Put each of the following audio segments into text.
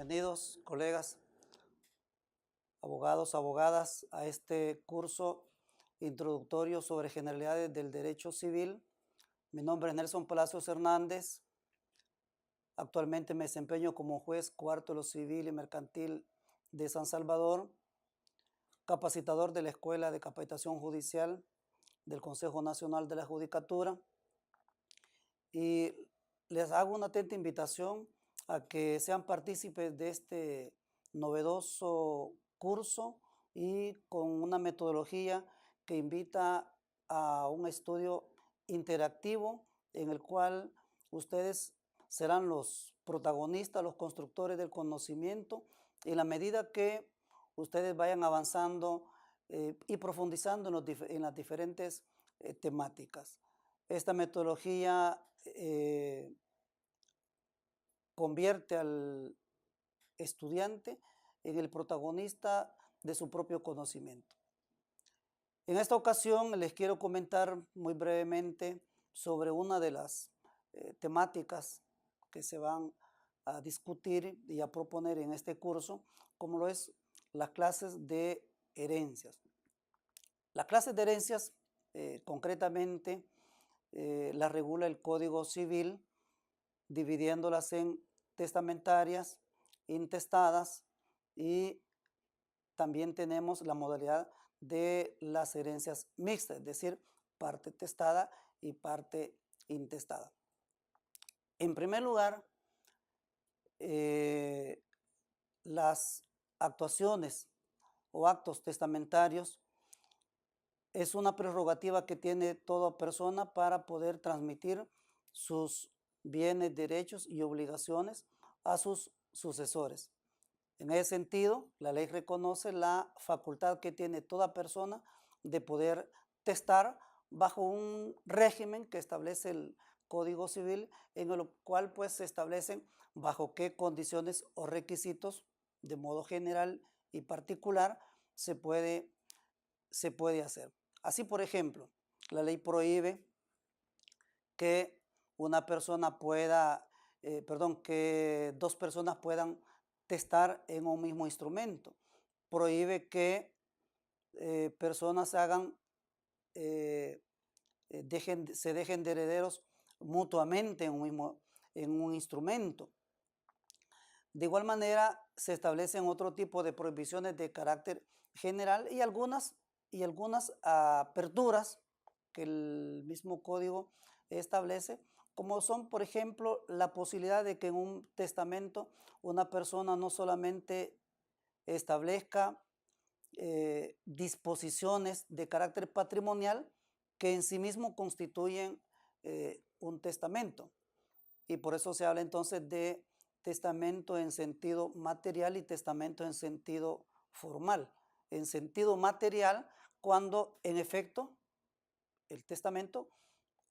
Bienvenidos, colegas, abogados, abogadas, a este curso introductorio sobre generalidades del derecho civil. Mi nombre es Nelson Palacios Hernández. Actualmente me desempeño como juez cuarto de lo civil y mercantil de San Salvador, capacitador de la Escuela de Capacitación Judicial del Consejo Nacional de la Judicatura, y les hago una atenta invitación a que sean partícipes de este novedoso curso y con una metodología que invita a un estudio interactivo en el cual ustedes serán los protagonistas, los constructores del conocimiento, en la medida que ustedes vayan avanzando y profundizando en las diferentes temáticas. Esta metodología convierte al estudiante en el protagonista de su propio conocimiento. En esta ocasión les quiero comentar muy brevemente sobre una de las temáticas que se van a discutir y a proponer en este curso, como lo es las clases de herencias. Las clases de herencias, concretamente, las regula el Código Civil, dividiéndolas en testamentarias, intestadas, y también tenemos la modalidad de las herencias mixtas, es decir, parte testada y parte intestada. En primer lugar, las actuaciones o actos testamentarios es una prerrogativa que tiene toda persona para poder transmitir sus bienes, derechos y obligaciones a sus sucesores. En ese sentido, la ley reconoce la facultad que tiene toda persona de poder testar bajo un régimen que establece el Código Civil, en el cual pues se establecen bajo qué condiciones o requisitos, de modo general y particular, se puede hacer. Así, por ejemplo, la ley prohíbe que una persona pueda, que dos personas puedan testar en un mismo instrumento. Prohíbe que personas se dejen de herederos mutuamente en un instrumento. De igual manera, se establecen otro tipo de prohibiciones de carácter general y algunas aperturas que el mismo código establece, como son, por ejemplo, la posibilidad de que en un testamento una persona no solamente establezca disposiciones de carácter patrimonial que en sí mismo constituyen un testamento, y por eso se habla entonces de testamento en sentido material y testamento en sentido formal. En sentido material, cuando en efecto el testamento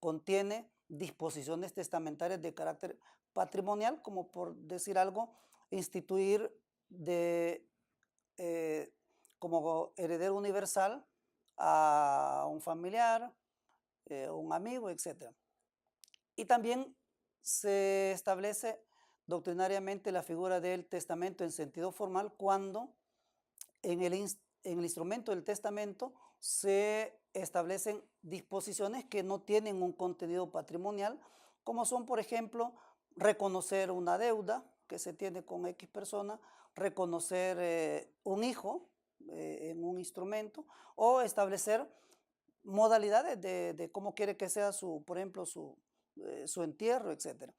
contiene disposiciones testamentarias de carácter patrimonial, como por decir algo, instituir como heredero universal a un familiar, un amigo, etc. Y también se establece doctrinariamente la figura del testamento en sentido formal cuando en el instrumento del testamento se establecen disposiciones que no tienen un contenido patrimonial, como son, por ejemplo, reconocer una deuda que se tiene con X persona, reconocer un hijo en un instrumento, o establecer modalidades de cómo quiere que sea por ejemplo, su entierro, etc.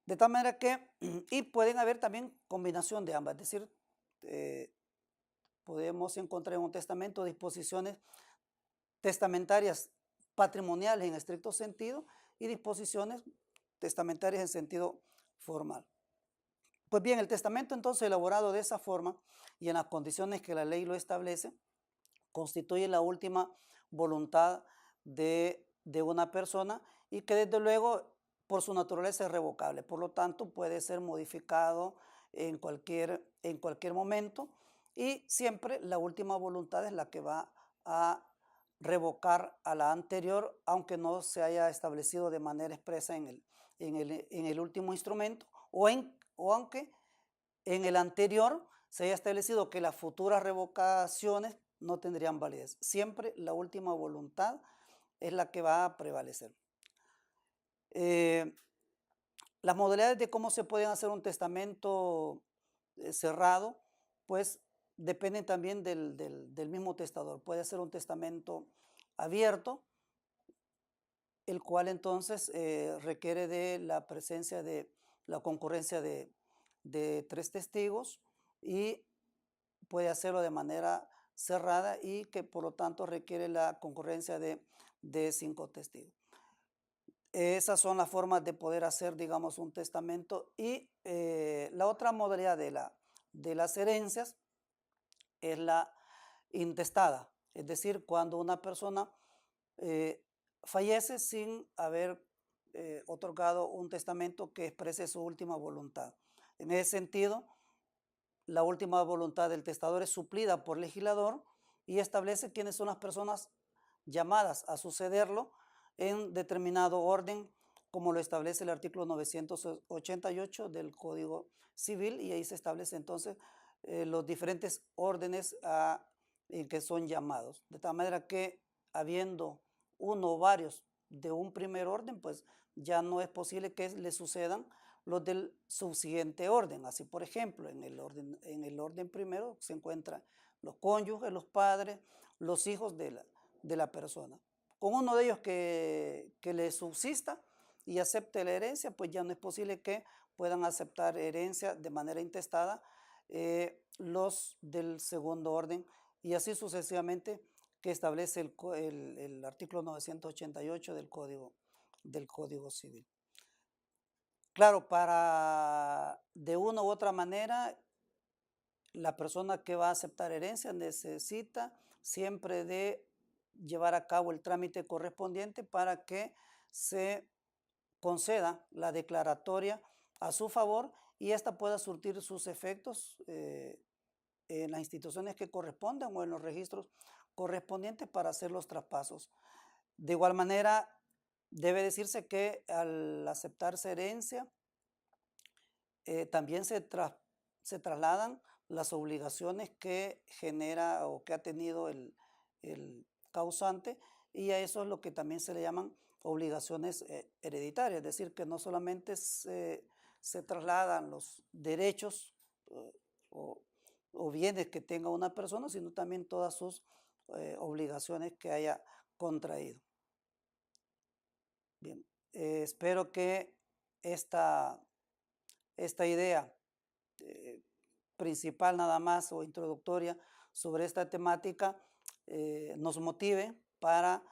De tal manera que, y pueden haber también combinación de ambas, es decir, podemos encontrar en un testamento disposiciones testamentarias patrimoniales en estricto sentido y disposiciones testamentarias en sentido formal. Pues bien, el testamento entonces elaborado de esa forma y en las condiciones que la ley lo establece, constituye la última voluntad de una persona y que desde luego por su naturaleza es revocable, por lo tanto puede ser modificado en cualquier momento, y siempre la última voluntad es la que va a revocar a la anterior, aunque no se haya establecido de manera expresa en el último instrumento, o aunque en el anterior se haya establecido que las futuras revocaciones no tendrían validez. Siempre la última voluntad es la que va a prevalecer. Las modalidades de cómo se puede hacer un testamento cerrado, pues dependen también del mismo testador. Puede ser un testamento abierto, el cual entonces requiere de la presencia de la concurrencia de 3 testigos y puede hacerlo de manera cerrada y que por lo tanto requiere la concurrencia de 5 testigos. Esas son las formas de poder hacer, digamos, un testamento. Y la otra modalidad de las herencias es la intestada, es decir, cuando una persona fallece sin haber otorgado un testamento que exprese su última voluntad. En ese sentido, la última voluntad del testador es suplida por legislador y establece quiénes son las personas llamadas a sucederlo en determinado orden, como lo establece el artículo 988 del Código Civil, y ahí se establece entonces los diferentes órdenes en que son llamados. De tal manera que habiendo uno o varios de un primer orden, pues ya no es posible que le sucedan los del subsiguiente orden. Así, por ejemplo, en el orden primero se encuentran los cónyuges, los padres, los hijos de la persona. Con uno de ellos que le subsista y acepte la herencia, pues ya no es posible que puedan aceptar herencia de manera intestada los del segundo orden, y así sucesivamente, que establece el artículo 988 del Código Civil. Claro, para de una u otra manera, la persona que va a aceptar herencia necesita siempre de llevar a cabo el trámite correspondiente para que se conceda la declaratoria a su favor y ésta pueda surtir sus efectos en las instituciones que correspondan o en los registros correspondientes para hacer los traspasos. De igual manera, debe decirse que al aceptarse herencia, también se trasladan las obligaciones que genera o que ha tenido el causante, y a eso es lo que también se le llaman obligaciones hereditarias, es decir, que no solamente se trasladan los derechos o, o bienes que tenga una persona, sino también todas sus obligaciones que haya contraído. Bien, espero que esta idea principal nada más o introductoria sobre esta temática nos motive para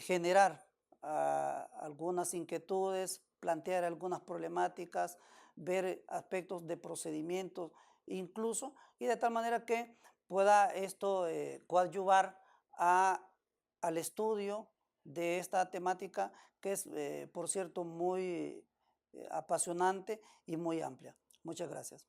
generar algunas inquietudes, plantear algunas problemáticas, ver aspectos de procedimientos incluso, y de tal manera que pueda esto coadyuvar al estudio de esta temática que es, por cierto, muy apasionante y muy amplia. Muchas gracias.